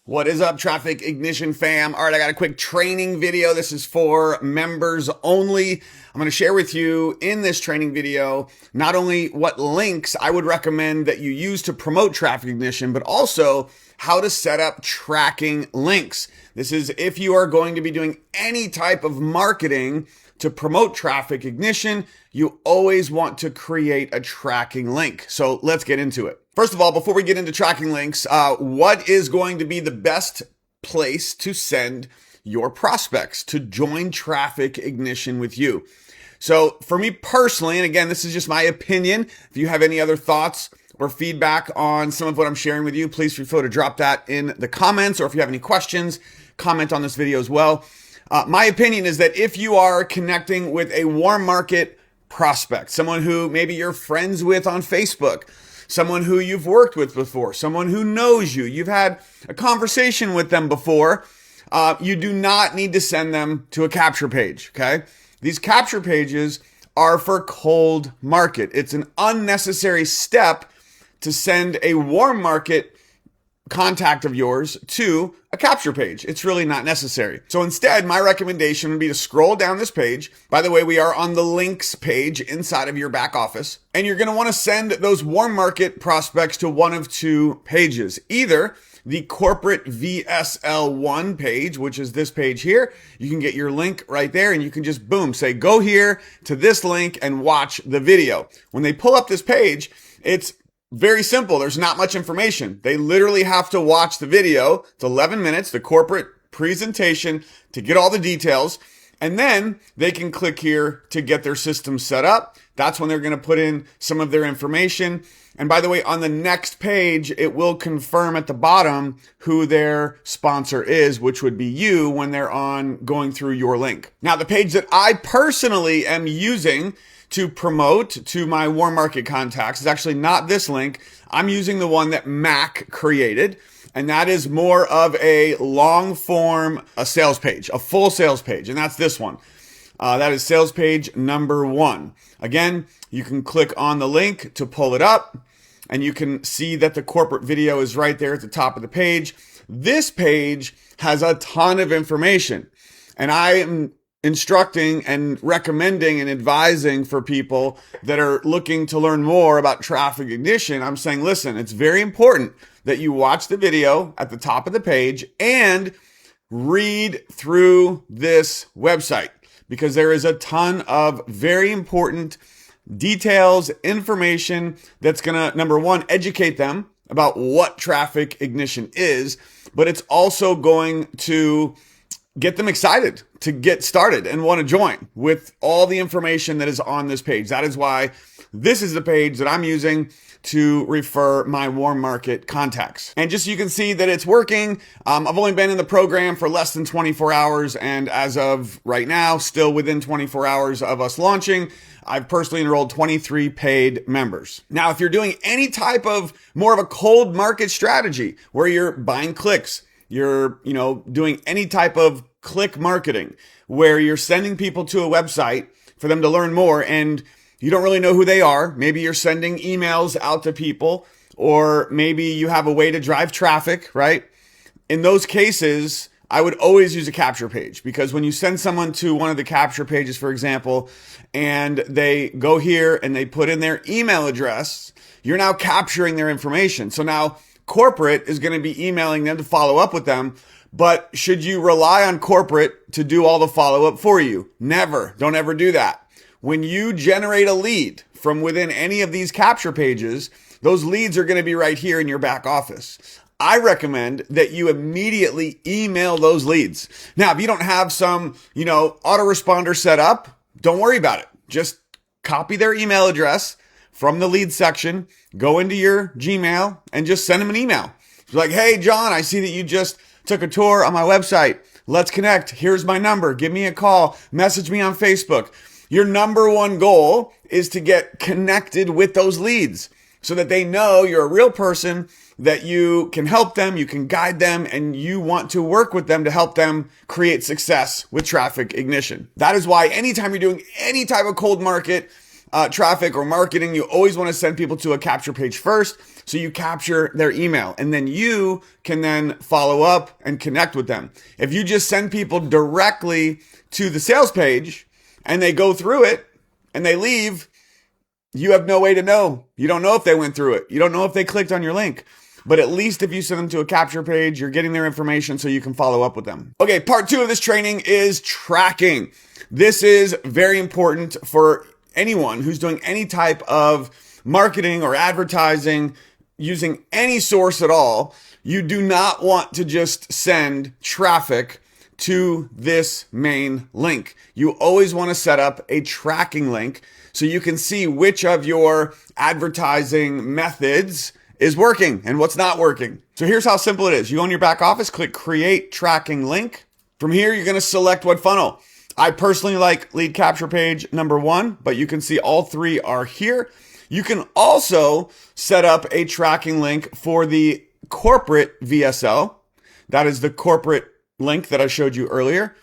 What is up, Traffic Ignition fam? All right, I got a quick training video. This is for members only. I'm going to share with you in this training video not only what links I would recommend that you use to promote Traffic Ignition, but also how to set up tracking links. This is if you are going to be doing any type of marketing to promote Traffic Ignition, you always want to create a tracking link. So let's get into it. First of all, before we get into tracking links, what is going to be the best place to send your prospects to join Traffic Ignition with you? So for me personally, and again, this is just my opinion. If you have any other thoughts or feedback on some of what I'm sharing with you, please feel free to drop that in the comments, or if you have any questions, comment on this video as well. My opinion is that if you are connecting with a warm market prospect, someone who maybe you're friends with on Facebook, someone who you've worked with before, someone who knows you, you've had a conversation with them before, you do not need to send them to a capture page, okay? These capture pages are for cold market. It's an unnecessary step to send a warm market contact of yours to a capture page. It's really not necessary. So instead, my recommendation would be to scroll down this page. By the way, we are on the links page inside of your back office, and you're going to want to send those warm market prospects to one of two pages. Either the corporate VSL1 page, which is this page here. You can get your link right there, and you can just boom, say, go here to this link and watch the video. When they pull up this page, it's very simple. There's not much information. They literally have to watch the video. It's 11 minutes, the corporate presentation, to get all the details. And then they can click here to get their system set up. That's when they're going to put in some of their information. And by the way, on the next page, it will confirm at the bottom who their sponsor is, which would be you when they're on going through your link. Now, the page that I personally am using to promote to my warm market contacts is actually not this link. I'm using the one that Mac created, and that is more of a long form, a sales page, a full sales page, and that's this one. That is sales page number 1. Again, you can click on the link to pull it up, and you can see that the corporate video is right there at the top of the page. This page has a ton of information, and I am instructing and recommending and advising for people that are looking to learn more about Traffic Ignition. I'm saying, listen, it's very important that you watch the video at the top of the page and read through this website, because there is a ton of very important details, information that's going to, number one, educate them about what Traffic Ignition is, but it's also going to get them excited to get started and want to join with all the information that is on this page. That is why this is the page that I'm using to refer my warm market contacts. And just so you can see that it's working, I've only been in the program for less than 24 hours. And as of right now, still within 24 hours of us launching, I've personally enrolled 23 paid members. Now, if you're doing any type of more of a cold market strategy where you're buying clicks, you're, doing any type of click marketing where you're sending people to a website for them to learn more and you don't really know who they are. Maybe you're sending emails out to people, or maybe you have a way to drive traffic, right? In those cases, I would always use a capture page, because when you send someone to one of the capture pages, for example, and they go here and they put in their email address, you're now capturing their information. So now corporate is going to be emailing them to follow up with them. But should you rely on corporate to do all the follow-up for you? Never. Don't ever do that. When you generate a lead from within any of these capture pages, those leads are going to be right here in your back office. I recommend that you immediately email those leads. Now, if you don't have some, autoresponder set up, don't worry about it. Just copy their email address from the lead section, go into your Gmail, and just send them an email. It's like, hey, John, I see that you just took a tour on my website. Let's connect. Here's my number. Give me a call. Message me on Facebook. Your number one goal is to get connected with those leads so that they know you're a real person, that you can help them, you can guide them, and you want to work with them to help them create success with Traffic Ignition. That is why anytime you're doing any type of cold market, traffic or marketing, you always want to send people to a capture page first. So you capture their email and then you can then follow up and connect with them. If you just send people directly to the sales page and they go through it and they leave, you have no way to know. You don't know if they went through it. You don't know if they clicked on your link. But at least if you send them to a capture page, you're getting their information so you can follow up with them. Okay, part 2 of this training is tracking. This is very important for anyone who's doing any type of marketing or advertising using any source at all. You do not want to just send traffic to this main link. You always want to set up a tracking link so you can see which of your advertising methods is working and what's not working. So here's how simple it is. You go in your back office, click create tracking link. From here, you're going to select what funnel. I personally like lead capture page number 1, but you can see all 3 are here. You can also set up a tracking link for the corporate VSL. That is the corporate link that I showed you earlier.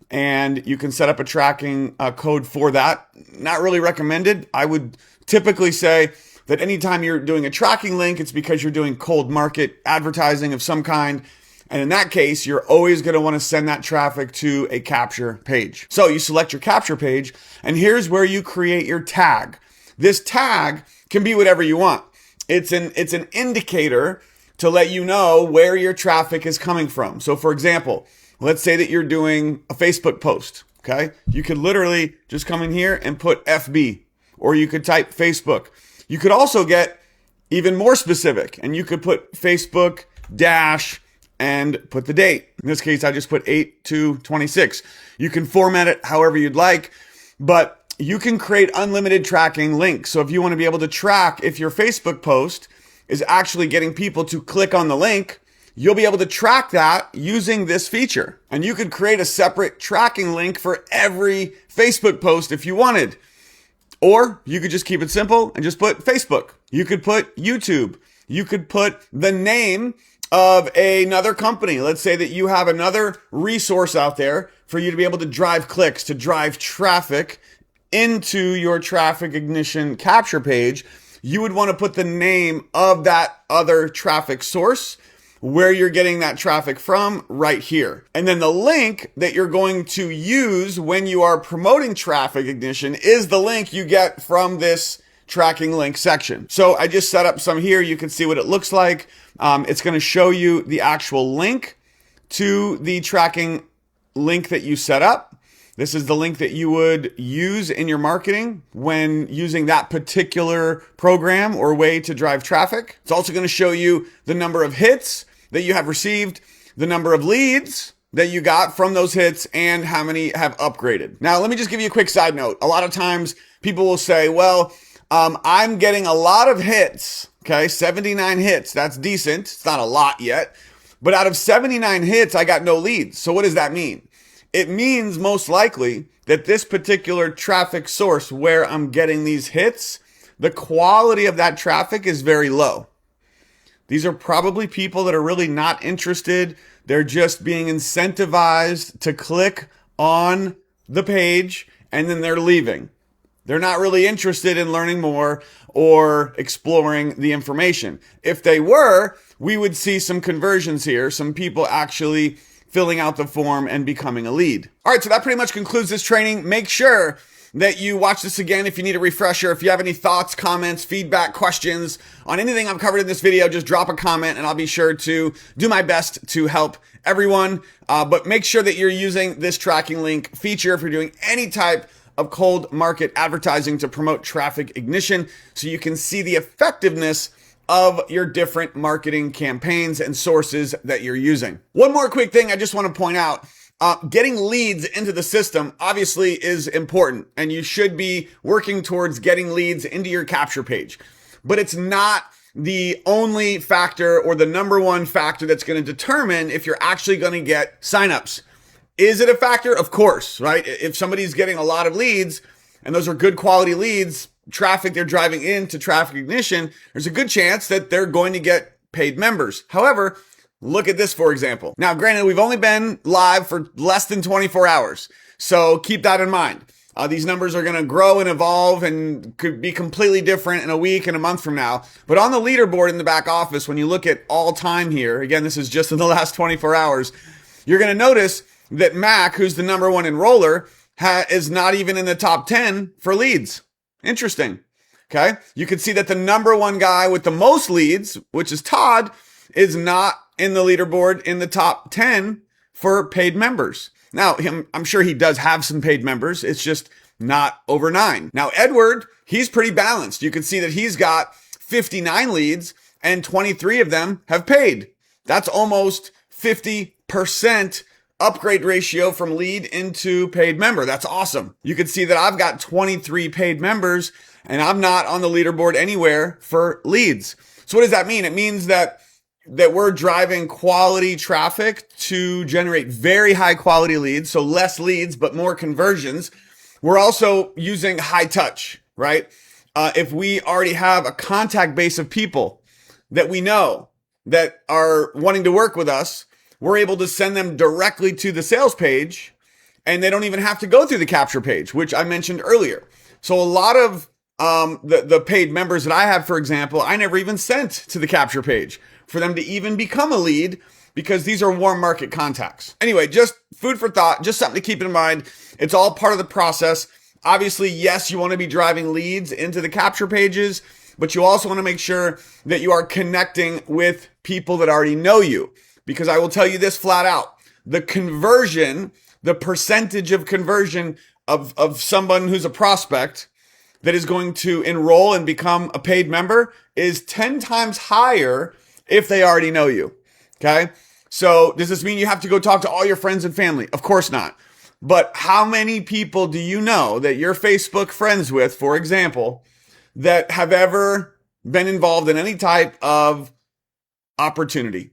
And you can set up a tracking code for that. Not really recommended. I would typically say that anytime you're doing a tracking link, it's because you're doing cold market advertising of some kind. And in that case, you're always going to want to send that traffic to a capture page. So you select your capture page, and here's where you create your tag. This tag can be whatever you want. It's an indicator to let you know where your traffic is coming from. So for example, let's say that you're doing a Facebook post, okay? You could literally just come in here and put FB, or you could type Facebook. You could also get even more specific, and you could put Facebook dash and put the date. In this case, I just put 8/2/26. You can format it however you'd like, but you can create unlimited tracking links. So if you want to be able to track if your Facebook post is actually getting people to click on the link, you'll be able to track that using this feature. And you could create a separate tracking link for every Facebook post if you wanted. Or you could just keep it simple and just put Facebook. You could put YouTube. You could put the name of another company. Let's say that you have another resource out there for you to be able to drive clicks, to drive traffic into your traffic ignition capture page. You would want to put the name of that other traffic source, where you're getting that traffic from, right here. And then the link that you're going to use when you are promoting traffic ignition is the link you get from this tracking link section. So I just set up some here. You can see what it looks like. It's going to show you the actual link to the tracking link that you set up. This is the link that you would use in your marketing when using that particular program or way to drive traffic. It's also going to show you the number of hits that you have received, the number of leads that you got from those hits, and how many have upgraded. Now, let me just give you a quick side note. A lot of times people will say, well, I'm getting a lot of hits, okay? 79 hits, that's decent. It's not a lot yet. But out of 79 hits, I got no leads. So what does that mean? It means most likely that this particular traffic source where I'm getting these hits, the quality of that traffic is very low. These are probably people that are really not interested. They're just being incentivized to click on the page and then they're leaving. They're not really interested in learning more or exploring the information. If they were, we would see some conversions here, some people actually filling out the form and becoming a lead. All right, so that pretty much concludes this training. Make sure that you watch this again if you need a refresher. If you have any thoughts, comments, feedback, questions on anything I've covered in this video, just drop a comment and I'll be sure to do my best to help everyone. But make sure that you're using this tracking link feature if you're doing any type of cold market advertising to promote traffic ignition, so you can see the effectiveness of your different marketing campaigns and sources that you're using. One more quick thing I just want to point out. Getting leads into the system obviously is important, and you should be working towards getting leads into your capture page. But it's not the only factor or the number one factor that's going to determine if you're actually going to get signups. Is it a factor? Of course, right? If somebody's getting a lot of leads and those are good quality leads, traffic they're driving into traffic ignition, there's a good chance that they're going to get paid members. However, look at this, for example. Now, granted, we've only been live for less than 24 hours, so keep that in mind. These numbers are going to grow and evolve and could be completely different in a week and a month from now. But on the leaderboard in the back office, when you look at all time here, again, this is just in the last 24 hours, you're going to notice that Mac, who's the number one enroller, is not even in the top 10 for leads. Interesting. Okay. You can see that the number one guy with the most leads, which is Todd, is not in the leaderboard in the top 10 for paid members. Now, I'm sure he does have some paid members. It's just not over 9. Now, Edward, he's pretty balanced. You can see that he's got 59 leads and 23 of them have paid. That's almost 50% upgrade ratio from lead into paid member. That's awesome. You can see that I've got 23 paid members and I'm not on the leaderboard anywhere for leads. So what does that mean? It means that we're driving quality traffic to generate very high quality leads. So less leads, but more conversions. We're also using high touch, right? If we already have a contact base of people that we know that are wanting to work with us, we're able to send them directly to the sales page and they don't even have to go through the capture page, which I mentioned earlier. So a lot of the paid members that I have, for example, I never even sent to the capture page for them to even become a lead because these are warm market contacts. Anyway, just food for thought, just something to keep in mind. It's all part of the process. Obviously, yes, you want to be driving leads into the capture pages, but you also want to make sure that you are connecting with people that already know you. Because I will tell you this flat out, the conversion, the percentage of conversion of someone who's a prospect that is going to enroll and become a paid member is 10 times higher if they already know you. Okay. So does this mean you have to go talk to all your friends and family? Of course not. But how many people do you know that you're Facebook friends with, for example, that have ever been involved in any type of opportunity?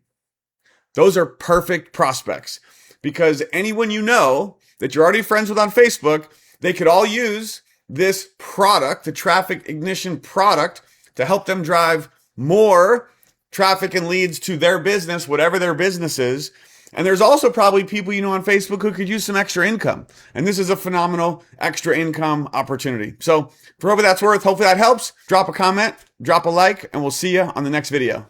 Those are perfect prospects because anyone you know that you're already friends with on Facebook, they could all use this product, the traffic ignition product, to help them drive more traffic and leads to their business, whatever their business is. And there's also probably people you know on Facebook who could use some extra income. And this is a phenomenal extra income opportunity. So for whatever that's worth, hopefully that helps. Drop a comment, drop a like, and we'll see you on the next video.